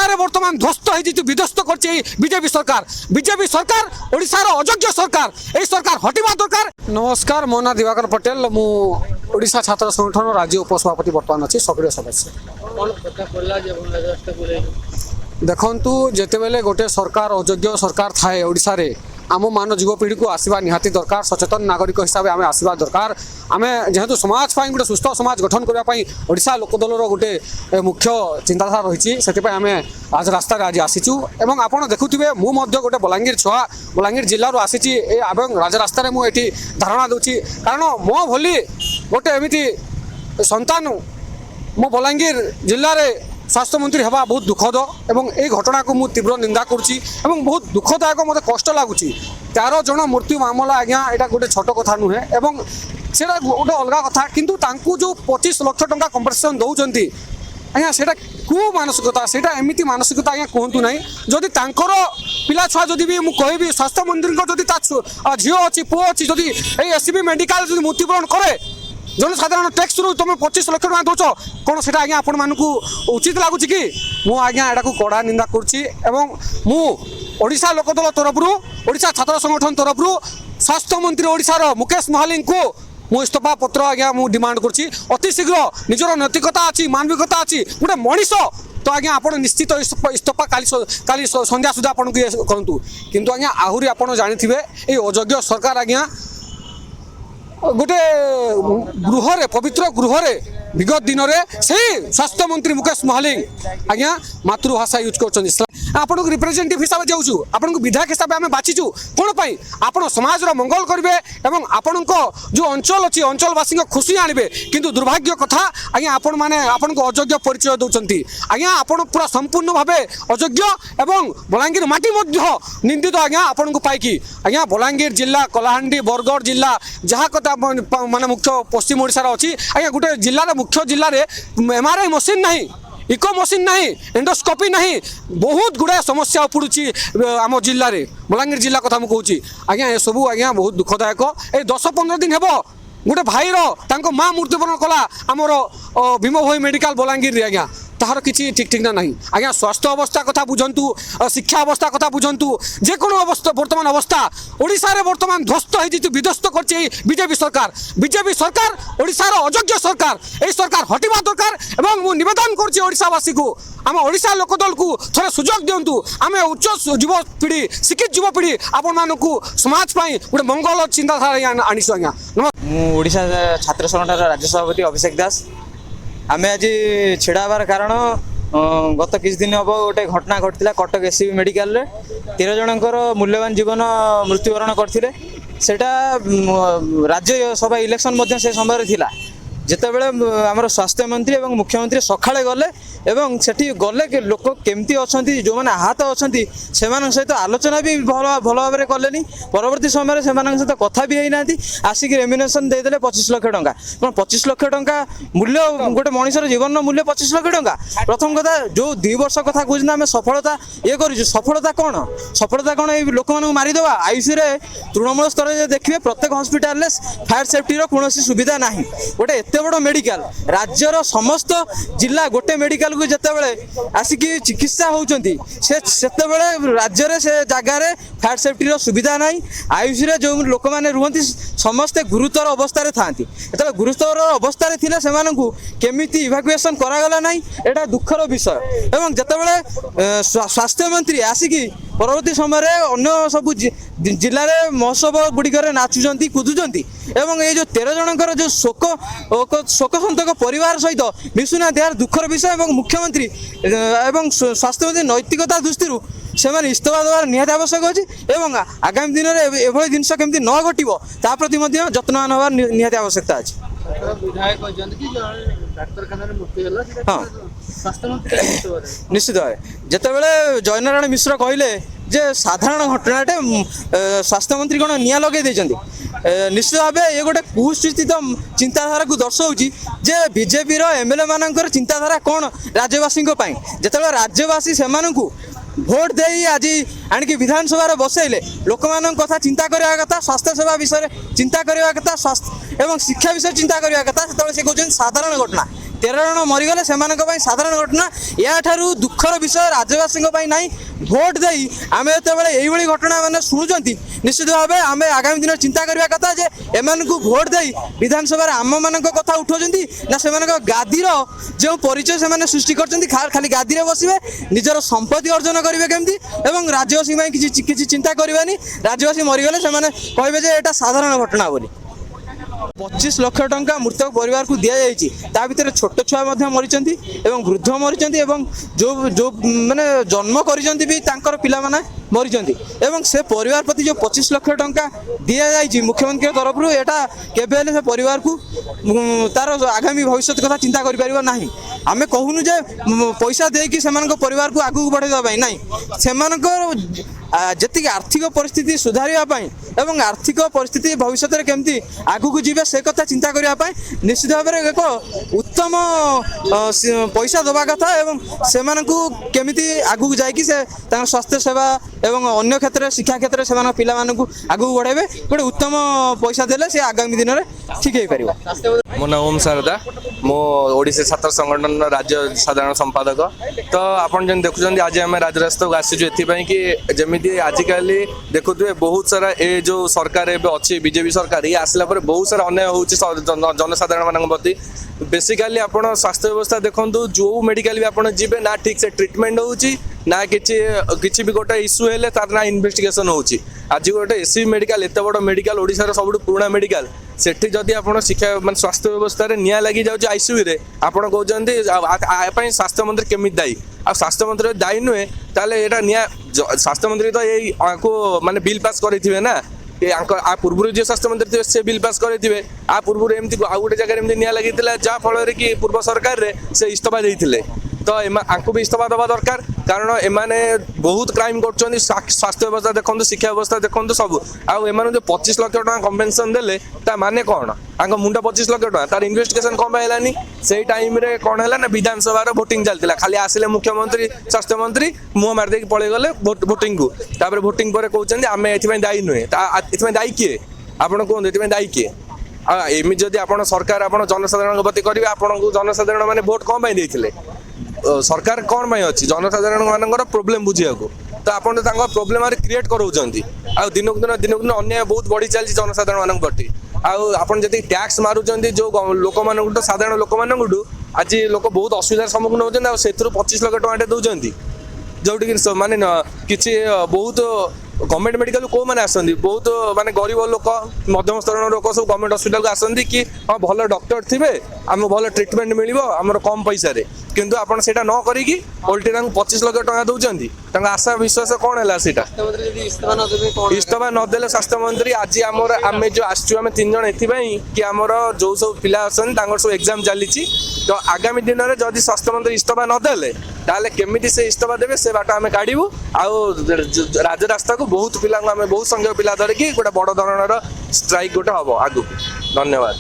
ओडिशा बर्तमान ध्वस्त हो विध्वस्त बीजेपी सरकार ओडिशार अयोग्य सरकार यही सरकार हटिबा दरकार। नमस्कार, मो ना दिवाकर पटेल, मु ओडिशा छात्र संगठन राज्य उपसभापति बर्तमान अच्छी सक्रिय सदस्य। देखु जितेबले गोटे सरकार अयोग्य सरकार थाए ओडिशा रे आम मान युवपीढ़ी को आसवा निहाती दरकार। सचेतन नागरिक हिसाब से आम आसवा दरकार। आम जेहेतु समाज गोटे सुस्थ समाज गठन करने ओडिशा लोकदल गोटे मुख्य चिंताधारा रही से आम आज रास्तार आज आसीचु। एवं आपड़ देखुवे मुझे गोटे बलांगीर छुआ बलांगीर जिलूर आसी राजरास्तार मुझे धारणा दूची कारण मो भली गोटे एमती संतान मो बलांगीर जिले में स्वास्थ्य मंत्री हवा बहुत दुखद एवं ये घटना को मुझे तीव्र निंदा करुच्ची एवं बहुत दुखदायक मत कष्ट लगुच। 13 जन मृत्यु मामला आज्ञा यहाँ गोटे छोट कथा नुहे एवं से गोटे अलग कथा किंतु तांकु जो 25 लाख टंका कंपनसेसन दौरान आज्ञा से कौ मानसिकता से एमती मानसिकता आज्ञा कहतु ना जदि पिला छुआ जदि भी मुझे कहबी स्वास्थ्य मंत्री जदि झील अच्छी पुओ अच्छी जदि एससीबी मेडिकल जब मृत्युवरण करे जनसाधारण टैक्स रु तुम 25 लाख टका दौच कौन से आज्ञा आपण मानक उचित लगुच कि मु आज्ञा एटा को कड़ा निंदा करुच्ची। एवं मु ओडिशा लोकदल तरफ ओडिशा छात्र संगठन तरफ स्वास्थ्य मंत्री ओडिशार मुकेश महाली को मु इस्तीफा पत्र आज्ञा मु डिमांड करुच्ची अति शीघ्र। निजर नैतिकता अच्छी मानविकता अच्छी गोटे मनीष तो आज्ञा आप निश्चित इस्तीफा काली संध्या सुधा आपन कहतु किंतु आज्ञा आहरी आप जानी ये अयोग्य सरकार आज्ञा गोटे गृह पवित्र गृह विगत दिन में से स्वास्थ्य मंत्री मुकेश महाली आज्ञा मातृभाषा यूज कर आपन को रिप्रेजेंटेटिव हिसाब से जाऊँ आपन को विधायक हिसाब से आम बाछीचु कौन पाई आपन समाज मंगल करेंगे एवं आपण जो अंचल अच्छी अंचलवासी खुशी आणवे किंतु दुर्भाग्य कथा आज्ञा आपण मैंने आपन को अयोग्य परिचय दौरान आज्ञा आपन पूरा संपूर्ण भाव अयोग्य एवं बलांगीर माटी निंदित आज्ञा आपन को पाई आज्ञा बलांगीर जिला कलाहांडी बरगढ़ जिला जहाँ कथा माने मुख्य पश्चिम ओडिशा अच्छी आज्ञा गोटे जिलार मुख्य जिले में एमआरआई मशीन नहीं इको मशीन नहीं एंडोस्कोपी नहीं बहुत गुड़ा समस्या उपड़ुची आम जिले में बलांगीर जिला कथा मुझे आज्ञा ये सब आज्ञा बहुत दुखदायक। ये 10-15 दिन हे गोटे भाईर माँ मृत्युवरण कला आमर भीम भोई मेडिकल बलांगीर आज्ञा तार किसी ठीक ठीक ना आज्ञा स्वास्थ्य अवस्था कथा बुझंतु शिक्षा अवस्था कथा बुझंतु जेको अवस्था वर्तमान अवस्था ओडिशा रे वर्तमान ध्वस्त हो विध्वस्त कर बीजेपी सरकार ओडिशार अयोग्य सरकार यही सरकार हटिबा दरकार। एवं मु निवेदन करछि ओडिशावासी को आम ओडिशा लोकदल को थोड़े सुजोग दिंतु आम उच्च युवपीढ़ी शिक्षित युवपीढ़ी आपण मानक समाज गोटे मंगल चिंताधारा आनीसु आज्ञा। ओडिशा छात्र संगठन राज्य सभापति अभिषेक दास आमे आज छिड़ाबार कारण गत किछ दिन हम गोटे घटना घटला कटक एससीबी मेडिकल रे 13 जनकर मूल्यवान जीवन मृत्युवरण करथिले सेटा राज्य सभा इलेक्शन मध्य से समय थिला जितेबले आमर स्वास्थ्य मंत्री और मुख्यमंत्री सकाळे गले एवं सेठी गले लोक केमती अच्छा जो मैंने आहत अच्छा से सहित आलोचना भी भल भाव में कले परवर्ती समय से सहित कथा भी होना आसिक रेम्युनेशन देदेले 25 लाख टंका 25 लाख टंका मूल्य गोटे मनुष्यर जीवन मूल्य 25 लाख टंका। प्रथम कथा जो 2 वर्ष कथा कहते आम सफलता ये कर सफलता कौन ये लोक मानक मारिदेवा आयुषी तृणमूल स्तर में देखिए प्रत्येक हस्पिटाल फायर सेफ्टी कौन सुविधा ना गोटे एत बड़ मेडिकल राज्यर समस्त जिला गोटे मेडिकल को जितेबले आसिक चिकित्सा होती से राज्य में से जगार फायर सेफ्टी सुविधा ना आयुषी जो लोक मैंने रुहति समस्ते गुरुतर अवस्था था जो गुरुतर अवस्था केमी इवाकुएसन करागला ना यहाँ दुखर विषय। एवं जितेबले स्वास्थ्य मंत्री आसिक परवर्ती समय अन्य सब जिले में महोत्सव गुड़िकर नाचुंट कूदुंट एवं ये जो 13 जनकर जो शोकसंतक परिवार सहित मिशुना यार दुखर विषय और मुख्यमंत्री एवं स्वास्थ्य मंत्री नैतिकता दृष्टि से इस्तीफा देवार निहाती आवश्यक अच्छी आगामी दिन में एभली जिनस केमती न घटो ता प्रति जत्नवान हबार निहाती आवश्यकता अच्छी। निश्चित भाव जितेबले जयनारायण मिश्र कहले जे साधारण घटनाटे स्वास्थ्य मंत्री कौन निया लगे निश्चित भाव ये गोटे कुस्थित चिंताधारा को दर्शाऊँगी जे बीजेपी एमएलए मानकर चिंताधारा कौन राज्यवासी जिते राज्यवासी से भोट दे आज आणिक विधानसभा बसैले लोक मान कथा चिंता करने कथा स्वास्थ्य सेवा विषय चिंता करने कथा स्वास्थ्य एवं शिक्षा विषय चिंता करने कथा से कहते साधारण घटना 13 ଜଣ ମରିଗଲେ ସେମାନଙ୍କ ପାଇଁ ସାଧାରଣ ଘଟଣା। ଏହାଠାରୁ ଦୁଃଖର ବିଷୟ ରାଜ୍ୟବାସୀଙ୍କ ପାଇଁ ନାହିଁ। ଭୋଟ ଦେଇ ଆମେ ଯେତେବେଳେ ଏଇଭଳି ଘଟଣା ମାନେ ଶୁଣୁଛନ୍ତି ନିଶ୍ଚିତ ଭାବେ ଆମେ ଆଗାମୀ ଦିନରେ ଚିନ୍ତା କରିବା କଥା ଯେ ଏମାନଙ୍କୁ ଭୋଟ ଦେଇ ବିଧାନସଭାରେ ଆମମାନଙ୍କ କଥା ଉଠାଉଛନ୍ତି ନା ସେମାନଙ୍କ ଗାଦିର ଯେଉଁ ପରିଚୟ ସେମାନେ ସୃଷ୍ଟି କରିଛନ୍ତି ଖାଲି ଗାଦିରେ ବସିବେ, ନିଜର ସମ୍ପତ୍ତି ଅର୍ଜନ କରିବେ କେମିତି ଏବଂ ରାଜ୍ୟବାସୀ ପାଇଁ କିଛି ଚିନ୍ତା କରିବେନି। ରାଜ୍ୟବାସୀ ମରିଗଲେ ସେମାନେ କହିବେ ଯେ ଏଇଟା ସାଧାରଣ ଘଟଣା ବୋଲି। 25 ଲକ୍ଷ ଟଙ୍କା ମୃତକ ପରିବାରକୁ ଦିଆଯାଇଛି। ତା ଭିତରେ ଛୋଟ ଛୁଆ ମଧ୍ୟ ମରିଛନ୍ତି ଏବଂ ବୃଦ୍ଧ ମରିଛନ୍ତି ଏବଂ ଯେଉଁ ମାନେ ଜନ୍ମ କରିଛନ୍ତି ବି ତାଙ୍କର ପିଲାମାନେ ମରିଛନ୍ତି ଏବଂ ସେ ପରିବାର ପ୍ରତି ଯେଉଁ 25 ଲକ୍ଷ ଟଙ୍କା ଦିଆଯାଇଛି ମୁଖ୍ୟମନ୍ତ୍ରୀଙ୍କ ତରଫରୁ, ଏଇଟା କେବେ ହେଲେ ସେ ପରିବାରକୁ ତାର ଆଗାମୀ ଭବିଷ୍ୟତ କଥା ଚିନ୍ତା କରିପାରିବ ନାହିଁ। ଆମେ କହୁନୁ ଯେ ପଇସା ଦେଇକି ସେମାନଙ୍କ ପରିବାରକୁ ଆଗକୁ ବଢ଼ାଇବା ପାଇଁ, ନାହିଁ, ସେମାନଙ୍କର ଯେତିକି ଆର୍ଥିକ ପରିସ୍ଥିତି ସୁଧାରିବା ପାଇଁ ଏବଂ ଆର୍ଥିକ ପରିସ୍ଥିତି ଭବିଷ୍ୟତରେ କେମିତି ଆଗକୁ ଯିବେ ସେ କଥା ଚିନ୍ତା କରିବା ପାଇଁ ନିଶ୍ଚିତ ଭାବରେ ଏକ ଉତ୍ତମ ପଇସା ଦେବା କଥା ଏବଂ ସେମାନଙ୍କୁ କେମିତି ଆଗକୁ ଯାଇକି ସେ ତାଙ୍କର ସ୍ୱାସ୍ଥ୍ୟ ସେବା ଏବଂ ଅନ୍ୟ କ୍ଷେତ୍ରରେ ଶିକ୍ଷା କ୍ଷେତ୍ରରେ ସେମାନଙ୍କ ପିଲାମାନଙ୍କୁ ଆଗକୁ ବଢ଼ାଇବେ। ଗୋଟେ ଉତ୍ତମ ପଇସା ଦେଲେ ସେ ଆଗାମୀ ଦିନରେ ଠିକ୍ ହେଇପାରିବ। ମୋ ନାଁ ଓମ୍ ଶାରଦା, ମୁଁ ଓଡ଼ିଶା ଛାତ୍ର ସଂଗଠନର ରାଜ୍ୟ ସାଧାରଣ ସମ୍ପାଦକ। ତ ଆପଣ ଯେମିତି ଦେଖୁଛନ୍ତି ଆଜି ଆମେ ରାଜରାସ୍ତାକୁ ଆସିଛୁ ଏଥିପାଇଁ କି ଯେମିତି ଆଜିକାଲି ଦେଖୁଥିବେ ବହୁତ ସାରା ଏ ଯେଉଁ ସରକାର ଏବେ ଅଛି ବିଜେପି ସରକାର, ଇଏ ଆସିଲା ପରେ ବହୁତ ସାରା ଅନ୍ୟାୟ ହେଉଛି ଜନସାଧାରଣମାନଙ୍କ ପ୍ରତି। ବେସିକାଲି ଆପଣ ସ୍ୱାସ୍ଥ୍ୟ ବ୍ୟବସ୍ଥା ଦେଖନ୍ତୁ, ଯେଉଁ ମେଡ଼ିକାଲ ବି ଆପଣ ଯିବେ ନା ଠିକ୍ ସେ ଟ୍ରିଟମେଣ୍ଟ ହେଉଛି ନା କିଛି ବି ଗୋଟେ ଇସ୍ୟୁ ହେଲେ ତାର ନା ଇନଭେଷ୍ଟିଗେସନ ହେଉଛି। ଆଜି ଗୋଟେ ଏସ୍ସିବି ମେଡ଼ିକାଲ, ଏତେ ବଡ଼ ମେଡ଼ିକାଲ, ଓଡ଼ିଶାର ସବୁଠୁ ପୁରୁଣା ମେଡ଼ିକାଲ, ସେଠି ଯଦି ଆପଣ ଶିକ୍ଷା ମାନେ ସ୍ୱାସ୍ଥ୍ୟ ବ୍ୟବସ୍ଥାରେ ନିଆଁ ଲାଗିଯାଉଛି ଆଇସିୟୁରେ, ଆପଣ କହୁଛନ୍ତି ଆ ପାଇଁ ସ୍ୱାସ୍ଥ୍ୟମନ୍ତ୍ରୀ କେମିତି ଦାୟୀ? ଆଉ ସ୍ୱାସ୍ଥ୍ୟମନ୍ତ୍ରୀ ଯଦି ଦାୟୀ ନୁହେଁ ତାହେଲେ ଏଇଟା ସ୍ୱାସ୍ଥ୍ୟମନ୍ତ୍ରୀ ତ ଏଇକୁ ମାନେ ବିଲ୍ ପାସ୍ କରିଥିବେ ନା, ଆ ପୂର୍ବରୁ ଯିଏ ସ୍ୱାସ୍ଥ୍ୟମନ୍ତ୍ରୀ ଥିବେ ସେ ବିଲ୍ ପାସ୍ କରିଥିବେ। ଆ ପୂର୍ବରୁ ଏମିତି ଆଉ ଗୋଟେ ଜାଗାରେ ଏମିତି ନିଆଁ ଲାଗିଥିଲା ଯାହାଫଳରେ କି ପୂର୍ବ ସରକାରରେ ସେ ଇସ୍ତଫା ଦେଇଥିଲେ। ତ ଆଙ୍କୁ ବି ଇସ୍ତଫା ଦେବା ଦରକାର, କାରଣ ଏମାନେ ବହୁତ କ୍ରାଇମ୍ କରୁଛନ୍ତି। ସ୍ୱାସ୍ଥ୍ୟ ବ୍ୟବସ୍ଥା ଦେଖନ୍ତୁ, ଶିକ୍ଷା ବ୍ୟବସ୍ଥା ଦେଖନ୍ତୁ, ସବୁ। ଆଉ ଏମାନଙ୍କୁ ଯେଉଁ 25 ଲକ୍ଷ ଟଙ୍କା କମ୍ପେନସନ୍ ଦେଲେ ତା ମାନେ କ'ଣ? ତାଙ୍କ ମୁଣ୍ଡ 25 ଲକ୍ଷ ଟଙ୍କା, ତାର ଇନଭେଷ୍ଟିଗେସନ୍ କ'ଣ ପାଇଁ ହେଲାନି? ସେଇ ଟାଇମ୍ରେ କ'ଣ ହେଲା ନା ବିଧାନସଭାର ଭୋଟିଂ ଚାଲିଥିଲା, ଖାଲି ଆସିଲେ ମୁଖ୍ୟମନ୍ତ୍ରୀ ସ୍ୱାସ୍ଥ୍ୟମନ୍ତ୍ରୀ ମୁହଁ ମାରିଦେଇକି ପଳେଇଗଲେ ଭୋଟିଂକୁ। ତାପରେ ଭୋଟିଂ ପରେ କହୁଛନ୍ତି ଆମେ ଏଥିପାଇଁ ଦାୟୀ ନୁହେଁ। ଏଥିପାଇଁ ଦାୟୀ କିଏ? ଆପଣ କୁହନ୍ତୁ, ଏଥିପାଇଁ ଦାୟୀ କିଏ? ଆଉ ଏମିତି ଯଦି ଆପଣ ସରକାର ଆପଣ ଜନସାଧାରଣଙ୍କ ପ୍ରତି କରିବେ, ଆପଣଙ୍କୁ ଜନସାଧାରଣ ମାନେ ଭୋଟ କ'ଣ ପାଇଁ ଦେଇଥିଲେ? ସରକାର କ'ଣ ପାଇଁ ଅଛି? ଜନସାଧାରଣ ମାନଙ୍କର ପ୍ରୋବ୍ଲେମ ବୁଝିବାକୁ। ତ ଆପଣ ତ ତାଙ୍କ ପ୍ରୋବ୍ଲେମ କ୍ରିଏଟ୍ କରାଉଛନ୍ତି। ଆଉ ଦିନକୁ ଦିନ ଅନ୍ୟାୟ ବହୁତ ବଢ଼ି ଚାଲିଛି ଜନସାଧାରଣ ମାନଙ୍କ ପ୍ରତି। ଆଉ ଆପଣ ଯେତିକି ଟ୍ୟାକ୍ସ ମାରୁଛନ୍ତି ଯେଉଁ ଲୋକମାନଙ୍କଠୁ, ସାଧାରଣ ଲୋକମାନଙ୍କଠୁ, ଆଜି ଲୋକ ବହୁତ ଅସୁବିଧାର ସମ୍ମୁଖୀନ ହେଉଛନ୍ତି। ଆଉ ସେଥିରୁ 25 ଲକ୍ଷ ଟଙ୍କାଟେ ଦେଉଛନ୍ତି, ଯେଉଁଠିକି ମାନେ କିଛି ବହୁତ ଗଭର୍ଣ୍ଣମେଣ୍ଟ ମେଡ଼ିକାଲକୁ କେଉଁମାନେ ଆସନ୍ତି? ବହୁତ ମାନେ ଗରିବ ଲୋକ, ମଧ୍ୟମ ସ୍ତରର ଲୋକ ସବୁ ଗଭର୍ଣ୍ଣମେଣ୍ଟ ହସ୍ପିଟାଲକୁ ଆସନ୍ତି କି ହଁ ଭଲ ଡକ୍ଟର ଥିବେ, ଆମକୁ ଭଲ ଟ୍ରିଟମେଣ୍ଟ ମିଳିବ ଆମର କମ୍ ପଇସାରେ। କିନ୍ତୁ ଆପଣ ସେଇଟା ନ କରିକି ଓଲଟି ତାଙ୍କୁ 25 ଲକ୍ଷ ଟଙ୍କା ଦେଉଛନ୍ତି। ତାଙ୍କ ଆଶା ବିଶ୍ୱାସ କ'ଣ ହେଲା ସେଇଟା? ଇସ୍ତଫା ନଦେଲେ ସ୍ୱାସ୍ଥ୍ୟମନ୍ତ୍ରୀ ଆଜି ଆମେ ଯେଉଁ ଆସିଛୁ ଆମେ 3 ଜଣ ଏଥିପାଇଁ କି ଆମର ଯେଉଁ ସବୁ ପିଲା ଅଛନ୍ତି ତାଙ୍କର ସବୁ ଏକ୍ଜାମ୍ ଚାଲିଛି। ତ ଆଗାମୀ ଦିନରେ ଯଦି ସ୍ୱାସ୍ଥ୍ୟମନ୍ତ୍ରୀ ଇସ୍ତଫା ନଦେଲେ ତାହେଲେ କେମିତି ସେ ଇସ୍ତଫା ଦେବେ ସେ ବାଟ ଆମେ କାଢ଼ିବୁ। ଆଉ ରାଜରାସ୍ତାକୁ ବହୁତ ପିଲାଙ୍କୁ ଆମେ ବହୁତ ସଂଖ୍ୟକ ପିଲା ଧରିକି ଗୋଟେ ବଡ଼ ଧରଣର ଷ୍ଟ୍ରାଇକ୍ ଗୋଟେ ହେବ ଆଗକୁ। ଧନ୍ୟବାଦ।